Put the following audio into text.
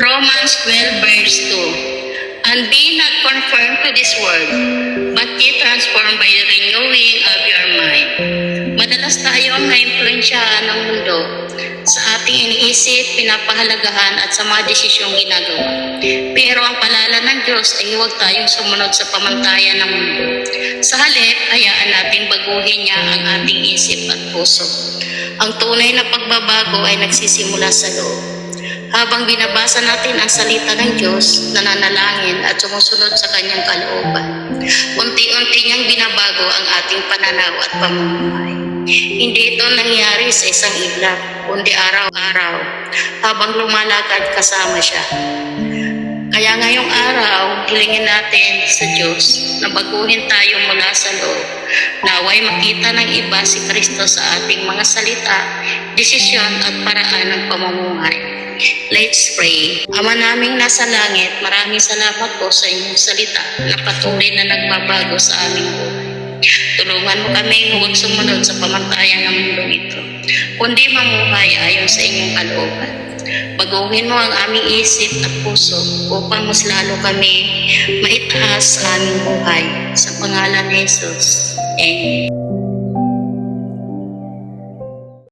Romans 12 verse 2. And be not conformed to this world, but ye transformed by the renewing of your mind. Madalas tayong na-influensyahan ng mundo sa ating iniisip, pinapahalagahan at sa mga desisyong ginagawa. Pero ang palala ng Diyos ay huwag tayong sumunod sa pamantayan ng mundo. Sa halip, hayaan nating baguhin niya ang ating isip at puso. Ang tunay na pagbabago ay nagsisimula sa loob. Habang binabasa natin ang salita ng Diyos, nananalangin at sumusunod sa kanyang kalooban, unti-unti niyang binabago ang ating pananaw at pamumuhay. Hindi ito nangyari sa isang iglap, kundi araw-araw habang lumalakad kasama siya. Kaya ngayong araw, hilingin natin sa Diyos na baguhin tayo mula sa loob. Naway makita ng iba si Kristo sa ating mga salita, desisyon at paraan ng pamumuhay. Let's pray. Ama naming nasa langit, maraming salamat po sa inyong salita na patuloy na nagbabago sa aming buhay. Tulungan mo kami huwag sumunod sa pamantayan ng mundong ito, kundi mamuhay ayon sa inyong kalooban. Baguhin mo ang aming isip at puso upang mas lalo kami maitaas sa aming buhay. Sa pangalan ni Jesus. Amen.